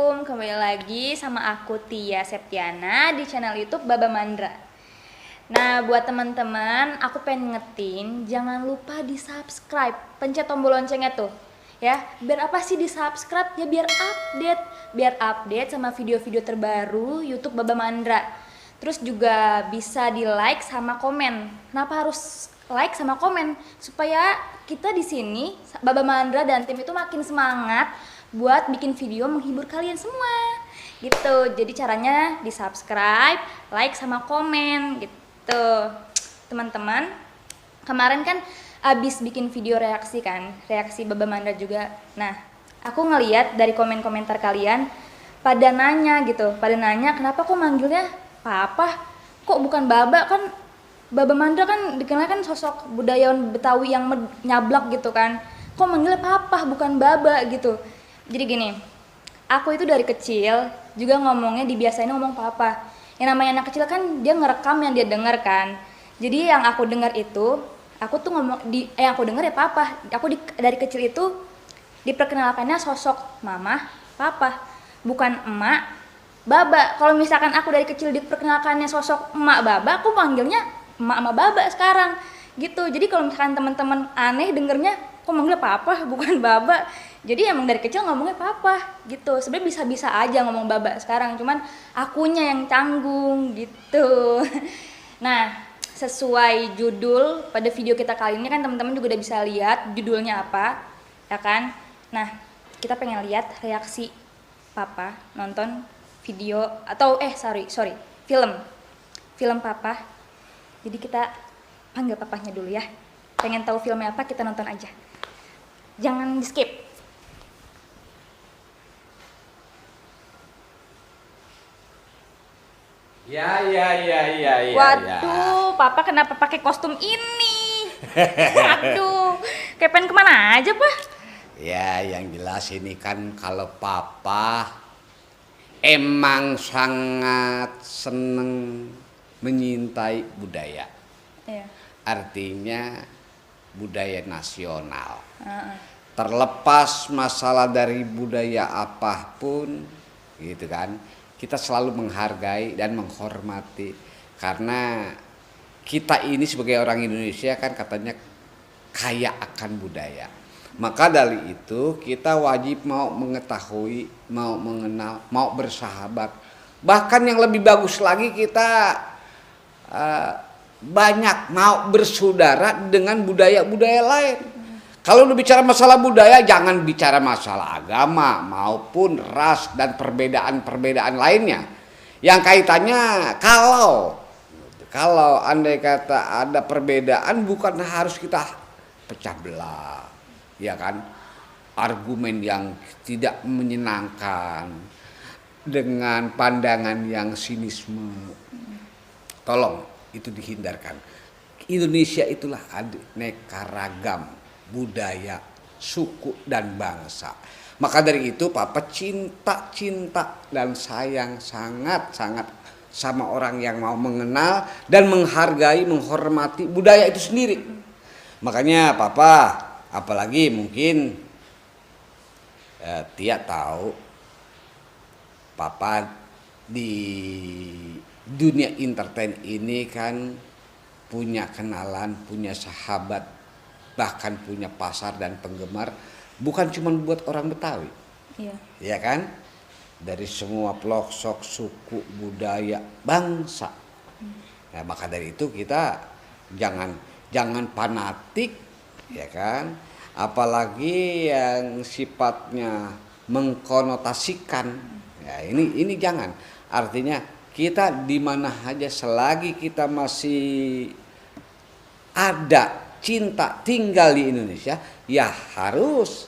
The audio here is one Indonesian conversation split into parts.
Assalamualaikum, kembali lagi sama aku Tia Septiana di channel YouTube Baba Mandra. Nah, buat teman-teman, aku pengen ngetin, jangan lupa di subscribe, pencet tombol loncengnya tuh, ya. Biar apa sih di subscribe? Ya biar update sama video-video terbaru YouTube Baba Mandra. Terus juga bisa di like sama komen. Kenapa harus like sama komen? Supaya kita di sini Baba Mandra dan tim itu makin semangat buat bikin video menghibur kalian semua gitu. Jadi caranya di subscribe, like sama komen gitu. Teman-teman, kemarin kan abis bikin video reaksi kan, reaksi Baba Mandra juga. Nah, aku ngeliat dari komen-komentar kalian pada nanya gitu, pada nanya kenapa kok manggilnya Papa, kok bukan Baba. Kan Baba Mandra kan dikenal kan sosok budayawan Betawi yang nyablak gitu kan, kok manggilnya Papa bukan Baba gitu. Jadi gini, aku itu dari kecil juga ngomongnya dibiasain ngomong Papa. Yang namanya anak kecil kan dia ngerekam yang dia denger kan. Jadi yang aku dengar itu, aku tuh ngomong yang aku denger ya Papa. Dari kecil itu diperkenalkannya sosok mama, papa, bukan emak, baba. Kalau misalkan aku dari kecil diperkenalkannya sosok emak, baba, aku panggilnya emak sama baba sekarang gitu. Jadi kalau misalkan teman-teman aneh dengernya kok manggilnya papa bukan baba, jadi emang dari kecil ngomongnya papa gitu. Sebenarnya bisa-bisa aja ngomong baba sekarang, cuman akunya yang canggung gitu. Nah, sesuai judul pada video kita kali ini kan teman-teman juga udah bisa lihat judulnya apa, ya kan? Nah, kita pengen lihat reaksi papa nonton video atau film papa. Jadi kita panggil papahnya dulu ya. Pengen tahu filmnya apa, kita nonton aja. Jangan di skip. Ya. Waduh, papa kenapa pakai kostum ini? Waduh, kayak pengen kemana aja, Pak? Ya, yang jelas ini kan kalau papa emang sangat seneng menyintai budaya. Iya. Artinya budaya nasional. Terlepas masalah dari budaya apapun, gitu kan, kita selalu menghargai dan menghormati karena kita ini sebagai orang Indonesia kan katanya kaya akan budaya. Maka dari itu kita wajib mau mengetahui, mau mengenal, mau bersahabat. Bahkan yang lebih bagus lagi kita banyak mau bersaudara dengan budaya-budaya lain. Kalau lu bicara masalah budaya, jangan bicara masalah agama maupun ras dan perbedaan-perbedaan lainnya. Yang kaitannya kalau andai kata ada perbedaan bukan harus kita pecah belah, ya kan? Argumen yang tidak menyenangkan dengan pandangan yang sinisme. Tolong itu dihindarkan. Indonesia itulah aneka ragam budaya, suku dan bangsa. Maka dari itu papa cinta dan sayang sangat sama orang yang mau mengenal dan menghargai, menghormati budaya itu sendiri. Makanya papa, apalagi mungkin Tia tahu papa di dunia entertain ini kan punya kenalan, punya sahabat, bahkan punya pasar dan penggemar, bukan cuma buat orang Betawi. Iya. Ya kan? Dari semua pelosok suku, budaya, bangsa. Nah, maka dari itu kita jangan fanatik, ya kan? Apalagi yang sifatnya mengkonotasikan. Ya, ini jangan. Artinya kita di mana aja selagi kita masih ada cinta tinggal di Indonesia, ya harus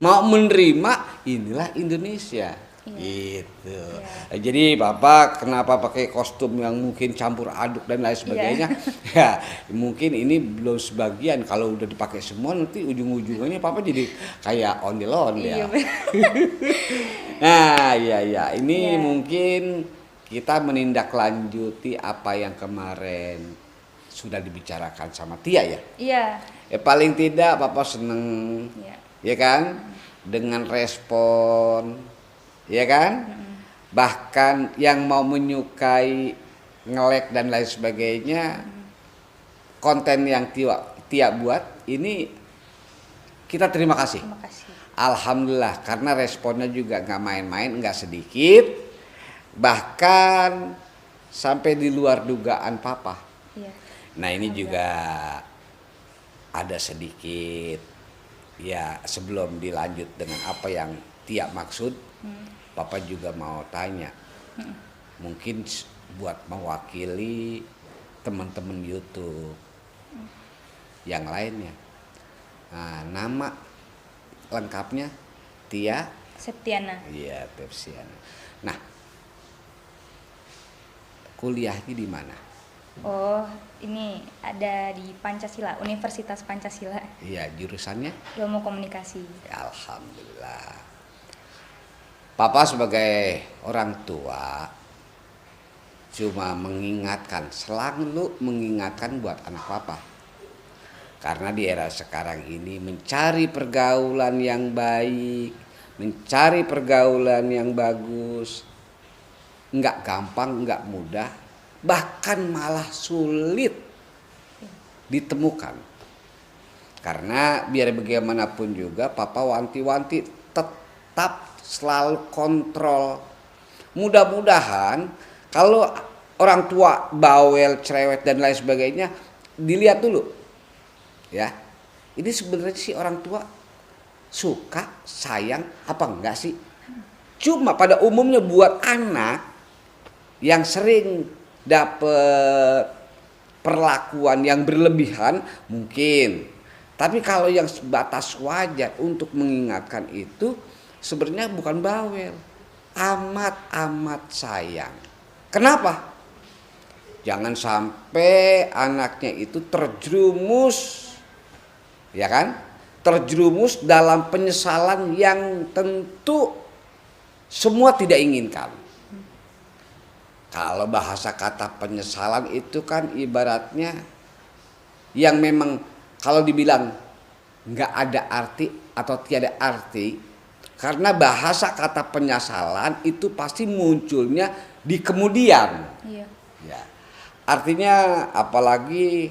mau menerima inilah Indonesia. Iya. Gitu. Iya. Jadi Bapak kenapa pakai kostum yang mungkin campur aduk dan lain sebagainya? Ya, mungkin ini belum sebagian. Kalau udah dipakai semua nanti ujung-ujungnya Papa jadi kayak ondel-ondel ya. Iya. Nah, ya. Ini Iya. mungkin kita menindaklanjuti apa yang kemarin sudah dibicarakan sama Tia ya. Iya. Paling tidak Papa seneng, Iya. ya kan? dengan respon, ya kan? Bahkan yang mau menyukai, nge-like dan lain sebagainya, konten yang Tia buat ini kita terima kasih. Terima kasih. Alhamdulillah, karena responnya juga nggak main-main, nggak sedikit, bahkan sampai di luar dugaan papa. Iya. Nah ini juga ada sedikit, ya sebelum dilanjut dengan apa yang Tia maksud, papa juga mau tanya, mungkin buat mewakili teman-teman YouTube yang lainnya. Nah, nama lengkapnya Tia Septiana. Iya, Septiana. Nah, kuliahnya di mana? Oh, ini ada di Pancasila, Universitas Pancasila. Iya, jurusannya? Ilmu komunikasi. Alhamdulillah. Papa sebagai orang tua cuma mengingatkan, selalu mengingatkan buat anak papa. Karena di era sekarang ini mencari pergaulan yang baik, mencari pergaulan yang bagus, nggak gampang, nggak mudah, bahkan malah sulit ditemukan. Karena biar bagaimanapun juga papa wanti-wanti tetap selalu kontrol. Mudah-mudahan kalau orang tua bawel, cerewet dan lain sebagainya dilihat dulu. Ya, ini sebenarnya sih orang tua suka, sayang apa enggak sih? Cuma pada umumnya buat anak yang sering dapet perlakuan yang berlebihan mungkin. Tapi kalau yang sebatas wajar untuk mengingatkan itu sebenarnya bukan bawel, amat-amat sayang. Kenapa? Jangan sampai anaknya itu terjerumus, ya kan? Terjerumus dalam penyesalan yang tentu semua tidak inginkan. Kalau bahasa kata penyesalan itu kan ibaratnya yang memang kalau dibilang nggak ada arti atau tiada arti, karena bahasa kata penyesalan itu pasti munculnya di kemudian. Iya. Ya. Artinya apalagi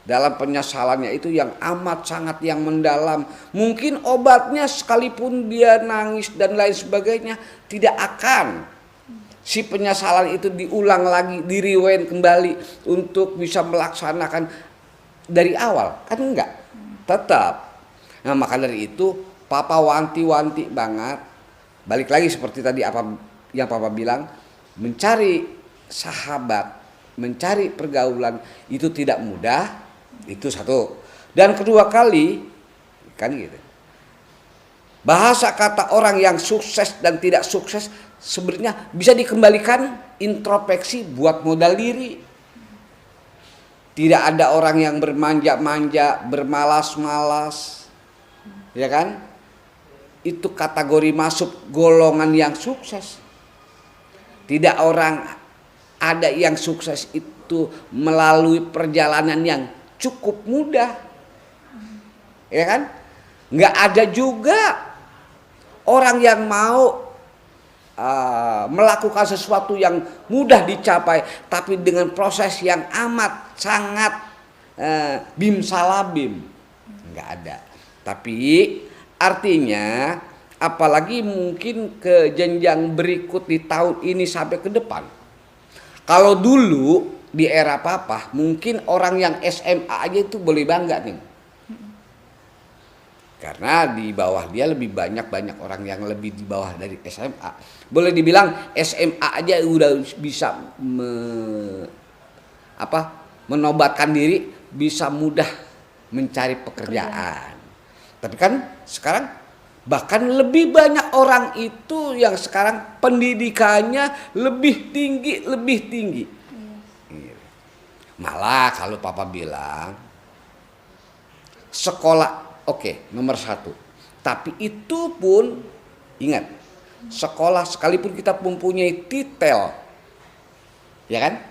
dalam penyesalannya itu yang amat sangat yang mendalam. Mungkin obatnya sekalipun dia nangis dan lain sebagainya tidak akan si penyesalan itu diulang lagi, di-rewind kembali untuk bisa melaksanakan dari awal. Kan enggak. Tetap. Nah, maka dari itu papa wanti-wanti banget. Balik lagi seperti tadi apa yang papa bilang, mencari sahabat, mencari pergaulan itu tidak mudah, itu satu. Dan kedua kali kan gitu. Bahasa kata orang yang sukses dan tidak sukses sebenarnya bisa dikembalikan introspeksi buat modal diri. Tidak ada orang yang bermanja-manja, bermalas-malas. Ya kan? Itu kategori masuk golongan yang sukses. Tidak orang ada yang sukses itu melalui perjalanan yang cukup mudah. Ya kan? Nggak ada juga orang yang mau melakukan sesuatu yang mudah dicapai tapi dengan proses yang amat sangat bim salabim. Nggak ada. Tapi artinya apalagi mungkin ke jenjang berikut di tahun ini sampai ke depan. Kalau dulu di era papa mungkin orang yang SMA aja itu boleh bangga nih. Karena di bawah dia lebih banyak orang yang lebih di bawah dari SMA. Boleh dibilang SMA aja udah bisa menobatkan diri, bisa mudah mencari pekerjaan. Tapi kan sekarang bahkan lebih banyak orang itu yang sekarang pendidikannya lebih tinggi. Malah kalau papa bilang sekolah oke, nomor 1. Tapi itu pun ingat, sekolah sekalipun kita mempunyai titel, ya kan,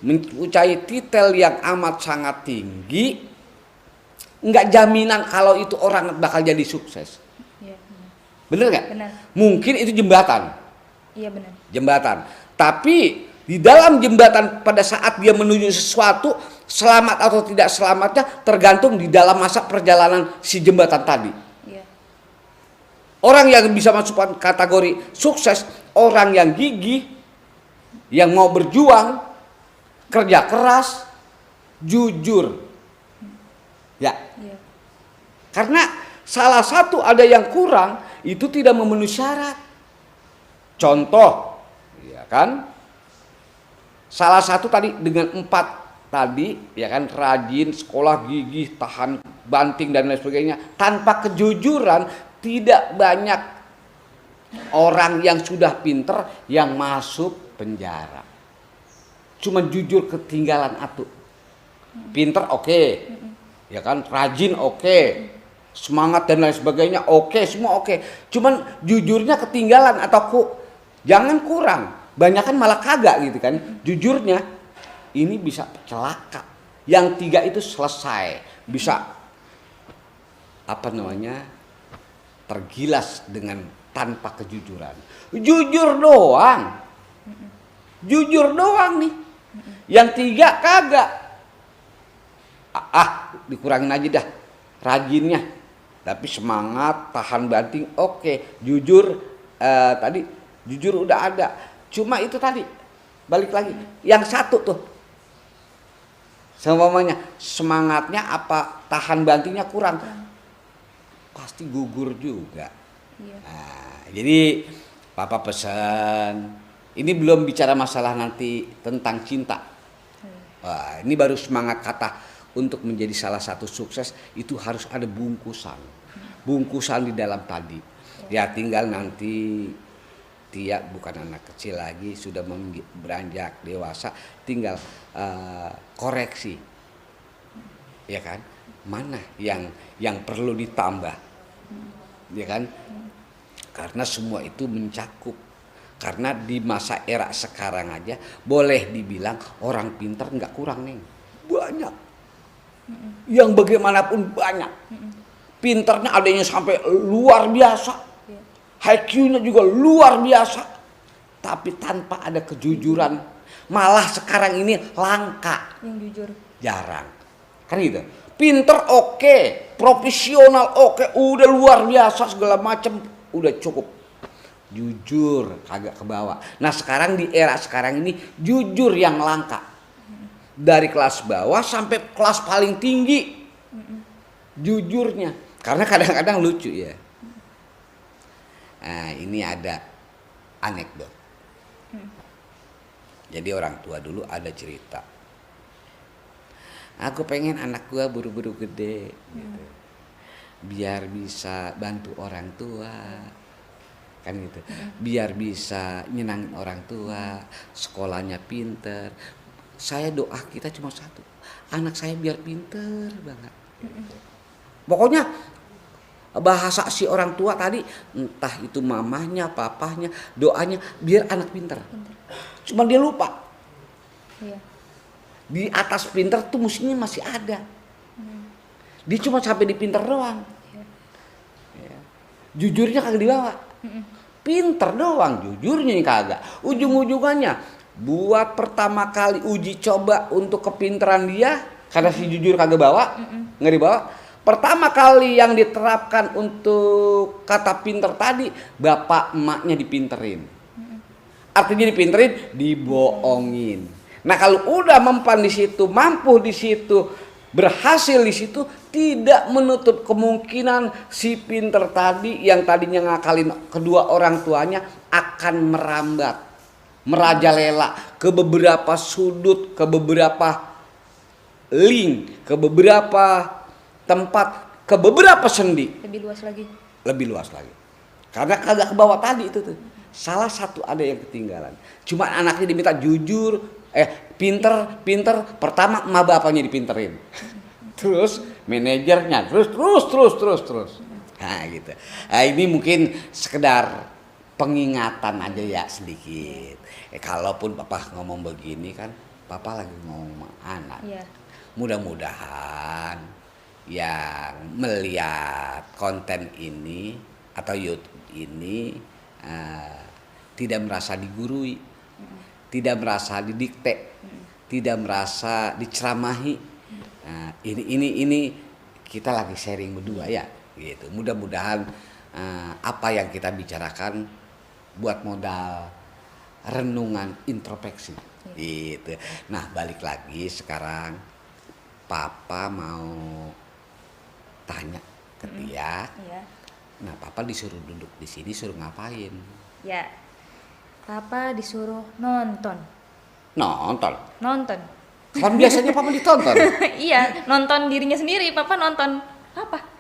mempunyai titel yang amat sangat tinggi, nggak jaminan kalau itu orang bakal jadi sukses. Yeah. Bener nggak? Benar. Mungkin itu jembatan. Iya benar. Jembatan. Tapi di dalam jembatan pada saat dia menuju sesuatu, selamat atau tidak selamatnya tergantung di dalam masa perjalanan si jembatan tadi. Iya. Orang yang bisa masuk kategori sukses, orang yang gigih, yang mau berjuang, kerja keras, jujur. Ya. Iya. Karena salah satu ada yang kurang, itu tidak memenuhi syarat. Contoh, ya kan? Salah satu tadi dengan 4 tadi, ya kan, rajin, sekolah gigih, tahan banting dan lain sebagainya. Tanpa kejujuran tidak banyak orang yang sudah pinter yang masuk penjara. Cuma jujur ketinggalan atuh. Pinter oke. Ya kan, rajin oke. Semangat dan lain sebagainya oke, semua oke. Cuman jujurnya ketinggalan atau jangan kurang. Banyakan malah kagak gitu kan. Jujurnya ini bisa celaka. Yang 3 itu selesai, bisa tergilas dengan tanpa kejujuran. Jujur doang nih. Yang 3 kagak. Dikurangin aja dah rajinnya. Tapi semangat, tahan banting oke. Jujur tadi jujur udah ada. Cuma itu tadi balik lagi. Yang 1 tuh. Semuanya semangatnya apa tahan bantingnya kurang. Pasti gugur juga. Iya. Nah, jadi Papa pesan. Ini belum bicara masalah nanti tentang cinta. Wah, ini baru semangat kata untuk menjadi salah satu sukses itu harus ada bungkusan. Bungkusan di dalam tadi. Ya tinggal nanti Tia bukan anak kecil lagi, sudah beranjak dewasa, tinggal koreksi. Ya kan? Mana yang perlu ditambah. Ya kan? Karena semua itu mencakup. Karena di masa era sekarang aja boleh dibilang orang pintar nggak kurang, Neng. Banyak. Yang bagaimanapun banyak. Pintarnya adanya sampai luar biasa. IQ-nya juga luar biasa. Tapi tanpa ada kejujuran. Malah sekarang ini langka. Yang jujur. Jarang. Kan gitu. Pinter oke, profesional oke, udah luar biasa segala macam, udah cukup. Jujur kagak kebawa. Nah sekarang di era sekarang ini jujur yang langka. Dari kelas bawah sampai kelas paling tinggi. Jujurnya. Karena kadang-kadang lucu ya. Nah ini ada anekdot. Jadi orang tua dulu ada cerita. Aku pengen anak gua buru-buru gede. Gitu. Biar bisa bantu orang tua. Kan gitu. Biar bisa nyenangin orang tua. Sekolahnya pinter. Saya doa kita cuma satu. Anak saya biar pinter banget. Pokoknya bahasa si orang tua tadi, entah itu mamahnya, papahnya, doanya biar anak pinter. Cuma dia lupa. Iya. Di atas pinter tuh mestinya masih ada. Dia cuma sampai di pinter doang. Ya. Jujurnya kagak dibawa. Pinter doang, jujurnya kagak. Ujung-ujungannya buat pertama kali uji coba untuk kepinteran dia, karena si jujur kagak bawa, nggak dibawa. Pertama kali yang diterapkan untuk kata pinter tadi, bapak emaknya dipinterin. Artinya dipinterin, dibohongin. Nah kalau udah mempan di situ, mampu di situ, berhasil di situ, tidak menutup kemungkinan si pinter tadi yang tadinya ngakalin kedua orang tuanya akan merambat, merajalela ke beberapa sudut, ke beberapa link, ke beberapa tempat, ke beberapa sendi. Lebih luas lagi. Lebih luas lagi. Karena kagak ke bawah tadi itu tuh. Salah satu ada yang ketinggalan. Cuma anaknya diminta jujur, pinter. Pertama emak bapaknya dipinterin. Terus manajernya, terus. Nah gitu. Nah, ini mungkin sekedar pengingatan aja ya sedikit. Kalaupun papa ngomong begini kan, papa lagi ngomong sama anak. Iya. Mudah-mudahan yang melihat konten ini atau ini tidak merasa digurui, tidak merasa didikte, tidak merasa diceramahi. Nah, ini kita lagi sharing berdua ya, gitu. Mudah-mudahan apa yang kita bicarakan buat modal renungan introspeksi, gitu. Nah, balik lagi sekarang, Papa mau tanya ke Tia. Iya. Nah, Papa disuruh duduk di sini, suruh ngapain? Ya. Papa disuruh nonton. Nonton. Kan biasanya Papa ditonton. Iya, nonton dirinya sendiri. Papa nonton apa?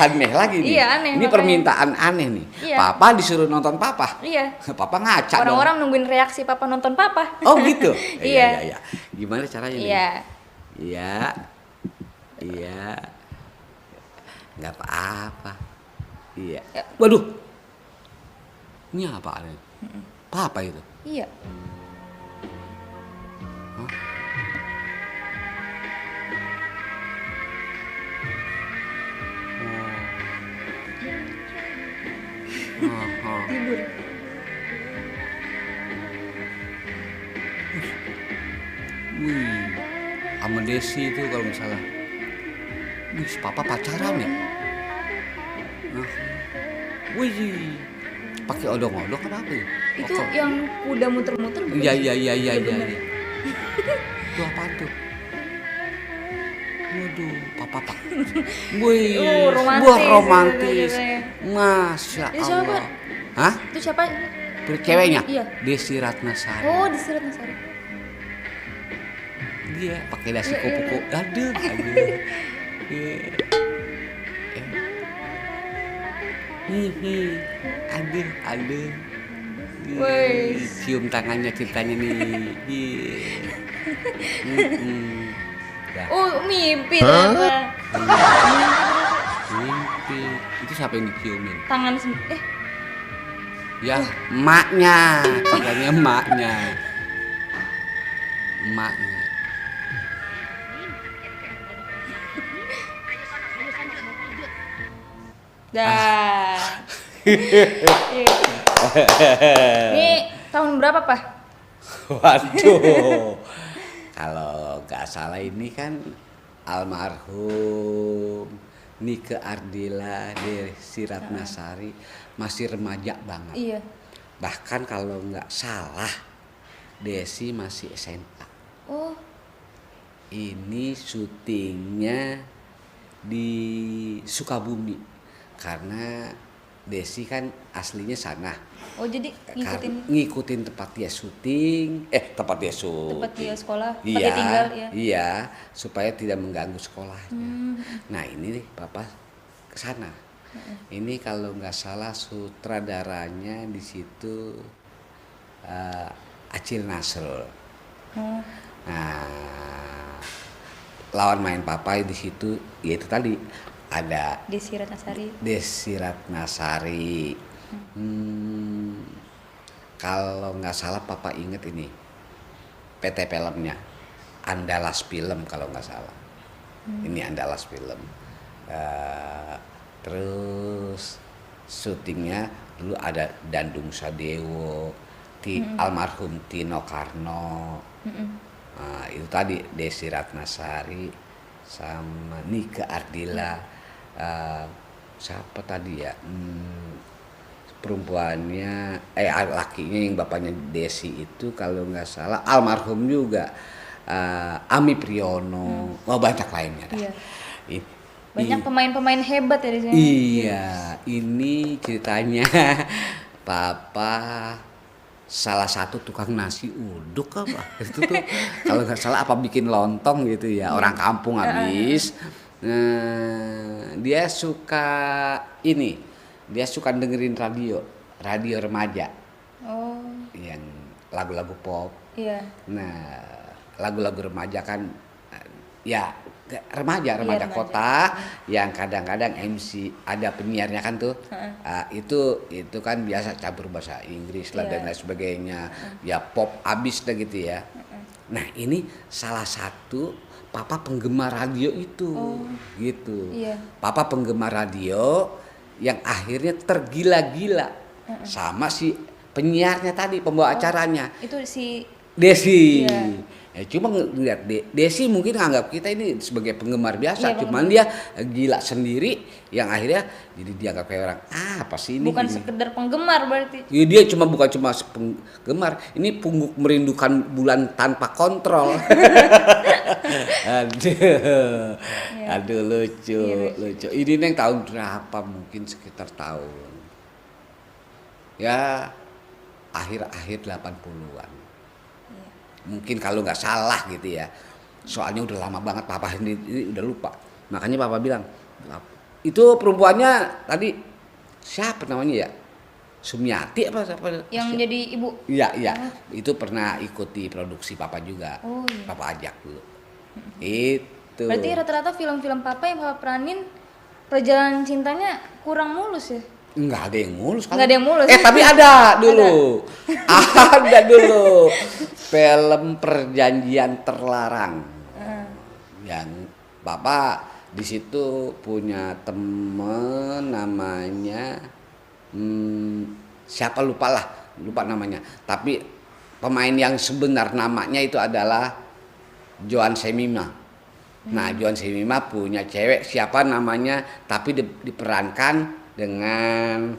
Aneh lagi nih. Iya, aneh, Ini makanya. permintaan aneh nih. Iya. Papa disuruh nonton Papa. Iya. Papa ngaca dong. Orang-orang nungguin reaksi Papa nonton Papa. Oh gitu. Iya. Iya. Gimana caranya nih? Iya. Iya. Nggak apa-apa. Iya. Ya. Waduh. Ini apa nih? Papa itu. Iya. Tidur. Wih, sama Desi itu kalau nggak salah. Wih, Papa pacaran ya? Nah. Wih, pakai odong-odong apa ya? Itu yang kuda muter-muter bukan? Iya. bener. Itu apaan tuh? Waduh, Papa. Wih, Romantis buah gitu romantis. ceritanya. Masya Itu siapa? Allah. Hah? Itu siapa? Tuh ceweknya? Iya. Desi Ratnasari. Oh, di Sirat Nasari. Dia pakai dasi Iya, kupu-kupu. iya. Aduh. Iya. Aduh. Wih. Cium tangannya ceritanya nih. Dah. Oh, mimpi ternyata. Mimpi. Itu siapa yang diciumin? Tangan sendiri. Ya, emaknya. Ceritanya emaknya. Dah. Ini tahun berapa, Pak? Waduh. Kalau nggak salah ini kan almarhum Nike Ardila Desi Ratnasari masih remaja banget. Iya. Bahkan kalau nggak salah Desi masih SMA. Oh, Ini syutingnya di Sukabumi karena Desi kan aslinya sana. oh jadi Ngikutin tempat dia syuting, tempat dia sekolah, tempat Iya, dia tinggal ya. iya, supaya tidak mengganggu sekolahnya. Nah ini nih Papa ke sana. Ini kalau nggak salah sutradaranya di situ Acil Nasrul. Oh, Nah, lawan main Papa di situ yaitu tadi ada di Sirat Nasari. Desi Ratnasari. Kalau nggak salah Papa inget ini PT filmnya Andalas Film kalau nggak salah. Ini Andalas Film. Terus syutingnya dulu ada Dandung Sadewo, almarhum Tino Karno. Nah, itu tadi Desi Ratnasari sama Nike Ardila. Siapa tadi ya? Perempuannya lakinya yang bapaknya Desi itu kalau nggak salah almarhum juga Ami Priyono. Banyak lainnya dah. Iya. Banyak pemain-pemain hebat ya di sini. Iya, ini ceritanya Papa salah satu tukang nasi uduk apa itu tuh kalau nggak salah apa bikin lontong gitu ya, orang kampung habis. Dia suka dengerin radio remaja. Oh, Yang lagu-lagu pop. iya. Nah, lagu-lagu remaja kan ya remaja remaja. kota yang kadang-kadang MC ada penyiarnya kan tuh. Itu kan biasa campur bahasa Inggris lah dan lain sebagainya. Ya pop abis lah gitu ya. Nah, ini salah satu Papa penggemar radio itu. Gitu. Iya. Papa penggemar radio yang akhirnya tergila-gila sama si penyiarnya tadi, pembawa acaranya. Itu si Desi. Iya. Cuma ngeliat Desi mungkin nganggap kita ini sebagai penggemar biasa, Iya, cuman dia gila sendiri yang akhirnya jadi dianggap kayak orang apa sih ini? bukan gini. sekedar penggemar berarti. Ya, dia bukan cuma penggemar, ini pungguk merindukan bulan tanpa kontrol. Aduh, aduh lucu, Iya, lucu. Ini neng tahun berapa? Mungkin sekitar tahun ya akhir-akhir 80-an. Mungkin kalau nggak salah gitu ya, soalnya udah lama banget papa ini udah lupa, makanya papa bilang itu perempuannya tadi siapa namanya ya, Sumiati apa Yang menjadi ibu. iya itu pernah ikuti produksi papa juga. Oh, iya. Papa ajak dulu itu. Berarti rata-rata film-film papa yang papa peranin perjalanan cintanya kurang mulus ya? Nggak ada yang mulus kan? Nggak ada yang mulus. Tapi ada dulu. Ada dulu. Film Perjanjian Terlarang. Yang Bapak di situ punya temen namanya siapa lupa namanya. Tapi pemain yang sebenar namanya itu adalah Joan Semima. Nah, Joan Semima punya cewek siapa namanya, tapi diperankan dengan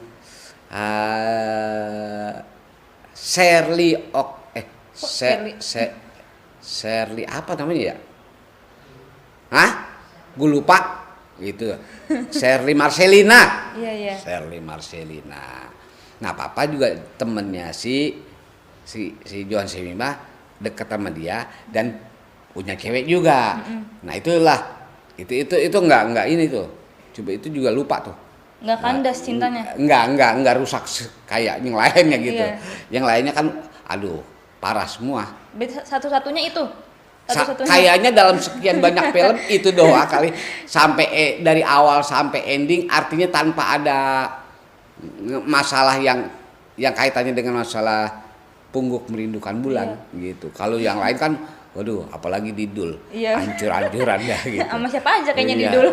Shirley apa namanya ya? Hah? Gue lupa gitu. Shirley Marcelina. Iya. Shirley Marcelina. Nah, papa juga temennya si Joan Semima deket sama dia dan punya cewek juga. Nah, itulah. Itu enggak ini tuh. Coba itu juga lupa tuh. Nggak kandas cintanya. Enggak rusak kayak yang lainnya gitu. Iya. Yang lainnya kan aduh, parah semua. Satu-satunya itu. Kayaknya dalam sekian banyak film itu doang kali sampai dari awal sampai ending, artinya tanpa ada masalah yang kaitannya dengan masalah pungguk merindukan bulan gitu. Kalau yang lain kan waduh, apalagi Didul, hancur-hancuran ya gitu. Sama siapa aja kayaknya Didul.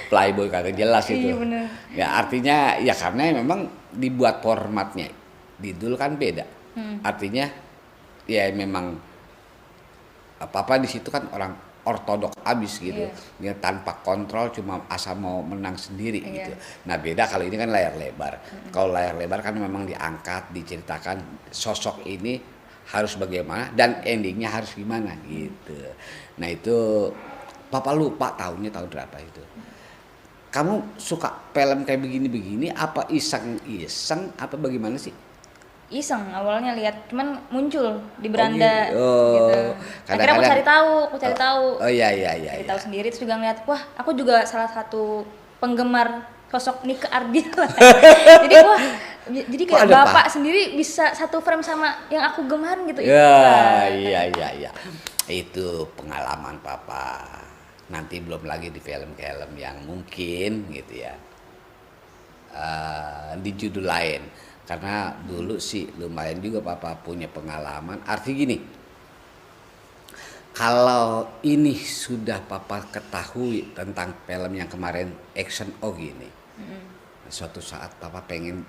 Playboy kagak jelas itu. Iya bener. Ya artinya ya karena memang dibuat formatnya Didul kan beda. Artinya ya memang apa-apa di situ kan orang ortodok abis gitu. Dia tanpa kontrol cuma asal mau menang sendiri gitu. Nah beda kalau ini kan layar lebar. Kalau layar lebar kan memang diangkat, diceritakan sosok ini harus bagaimana dan endingnya harus gimana gitu. Nah itu papa lupa tahun berapa itu. Kamu suka film kayak begini-begini apa iseng apa bagaimana sih? Iseng awalnya lihat, cuman muncul di beranda gitu. Gitu. Akhirnya aku cari tahu. Oh iya. Cari tahu sendiri, terus juga ngeliat, wah aku juga salah satu penggemar sosok Nike Ardila. jadi kayak bapak sendiri bisa satu frame sama yang aku gemarin gitu. Iya. Itu pengalaman papa. Nanti belum lagi di film-film yang mungkin gitu ya. Di judul lain. Karena dulu sih lumayan juga papa punya pengalaman. Arti gini. Kalau ini sudah papa ketahui tentang film yang kemarin Action O gini. Suatu saat papa pengen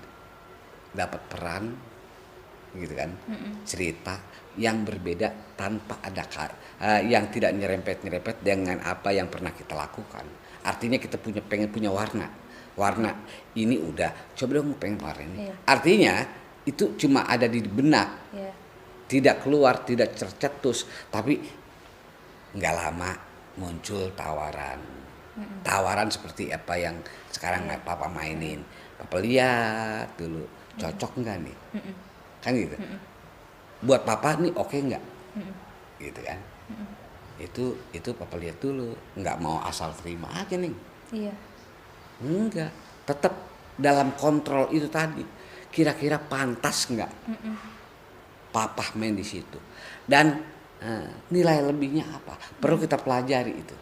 dapat peran gitu kan, cerita yang berbeda tanpa ada yang tidak nyerempet dengan apa yang pernah kita lakukan. Artinya kita pengen punya warna ini udah coba dong pengen warna ini. Artinya itu cuma ada di benak, tidak keluar, tidak tercetus, tapi nggak lama muncul tawaran seperti apa yang sekarang papa mainin. Papa lihat dulu cocok nggak nih, kan gitu. Buat papa nih oke nggak, gitu kan. Itu papa lihat dulu, nggak mau asal terima aja nih. Iya. Enggak, tetap dalam kontrol itu tadi. Kira-kira pantas nggak papa main di situ, dan nilai lebihnya apa? Perlu kita pelajari itu.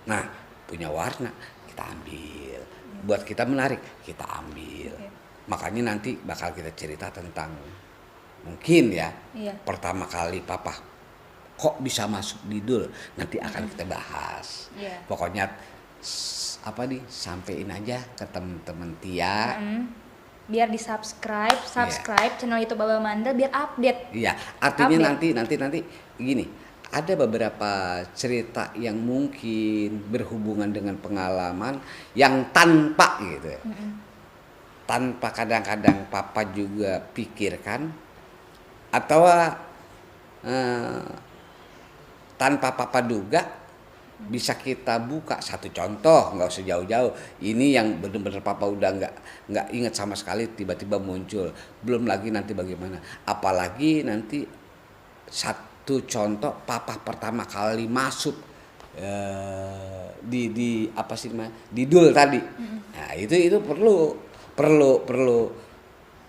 Nah, punya warna kita ambil, buat kita menarik kita ambil. Makanya nanti bakal kita cerita tentang mungkin ya pertama kali papa kok bisa masuk Didul, nanti akan kita bahas. Pokoknya sampein aja ke temen-temen Tia. Biar di subscribe channel YouTube Baba Mandra biar update. Iya, artinya nanti gini, ada beberapa cerita yang mungkin berhubungan dengan pengalaman yang tanpa gitu, tanpa kadang-kadang papa juga pikirkan, atau tanpa papa duga, bisa kita buka. Satu contoh, nggak usah jauh-jauh, ini yang benar-benar papa udah nggak ingat sama sekali tiba-tiba muncul, belum lagi nanti bagaimana, apalagi nanti satu contoh papa pertama kali masuk di apa sih namanya, di Dul tadi. Nah itu perlu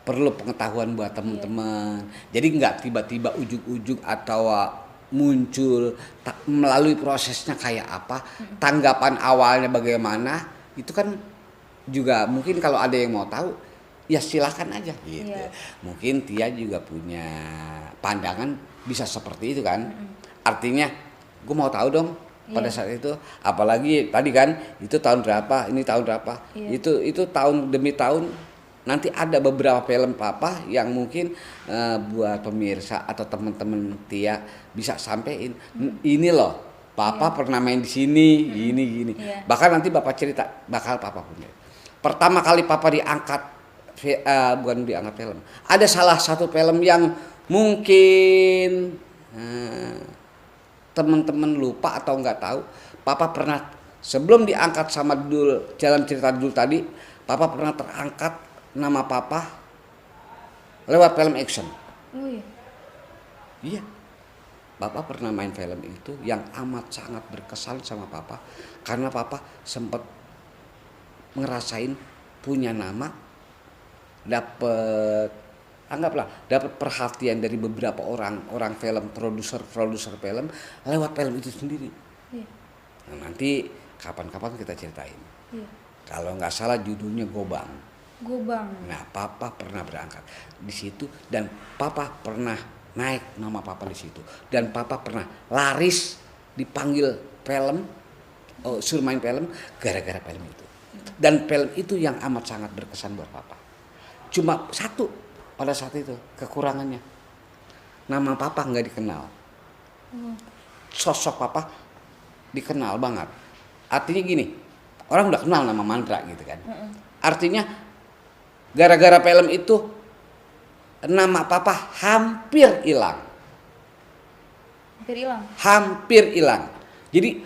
pengetahuan buat teman-teman. Jadi nggak tiba-tiba ujug-ujug atau muncul, melalui prosesnya kayak apa, tanggapan awalnya bagaimana, itu kan juga mungkin kalau ada yang mau tahu ya silahkan aja gitu. Mungkin Tia juga punya pandangan bisa seperti itu kan. Artinya gue mau tahu dong pada saat itu, apalagi tadi kan itu tahun berapa, ini tahun berapa, itu tahun demi tahun. Nanti ada beberapa film papa yang mungkin buat pemirsa atau teman-teman Tia bisa sampein, ini loh papa pernah main di sini, gini. Bahkan nanti bapak cerita bakal papa punya. Pertama kali papa diangkat, bukan diangkat film, ada salah satu film yang mungkin teman-teman lupa atau nggak tahu, papa pernah sebelum diangkat sama Dul, jalan cerita Dul tadi, papa pernah terangkat nama papa lewat film action. Oh iya. Iya. Bapak pernah main film itu yang amat sangat berkesan sama papa, karena papa sempat ngerasain punya nama, dapat perhatian dari beberapa orang film, produser film lewat film itu sendiri. Iya. Nah, nanti kapan-kapan kita ceritain. Iya. Kalau nggak salah judulnya Gobang. Nah, papa pernah berangkat di situ dan papa pernah naik nama papa di situ, dan papa pernah laris dipanggil film, suruh main film gara-gara film itu. Dan film itu yang amat sangat berkesan buat papa. Cuma satu pada saat itu kekurangannya, nama papa nggak dikenal, sosok papa dikenal banget. Artinya gini, orang udah kenal nama Mandra gitu kan. Artinya gara-gara film itu nama papa hampir hilang. Hampir hilang. Jadi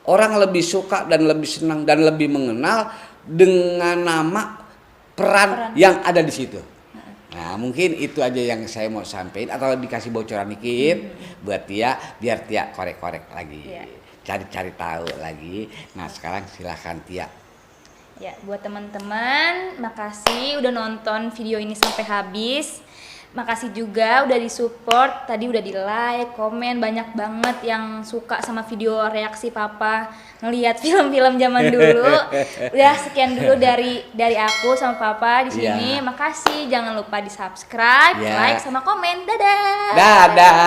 orang lebih suka dan lebih senang dan lebih mengenal dengan nama peran yang ada di situ. Nah, mungkin itu aja yang saya mau sampaikan, atau dikasih bocoran dikit buat Tia biar Tia korek-korek lagi. Cari-cari tahu lagi. Nah, sekarang silahkan Tia. Ya, buat teman-teman, makasih udah nonton video ini sampai habis. Makasih juga udah disupport, tadi udah di like, komen, banyak banget yang suka sama video reaksi papa ngelihat film-film zaman dulu. Udah sekian dulu dari aku sama papa di sini. Makasih, jangan lupa di subscribe, like, sama komen. Dadah. Dadah.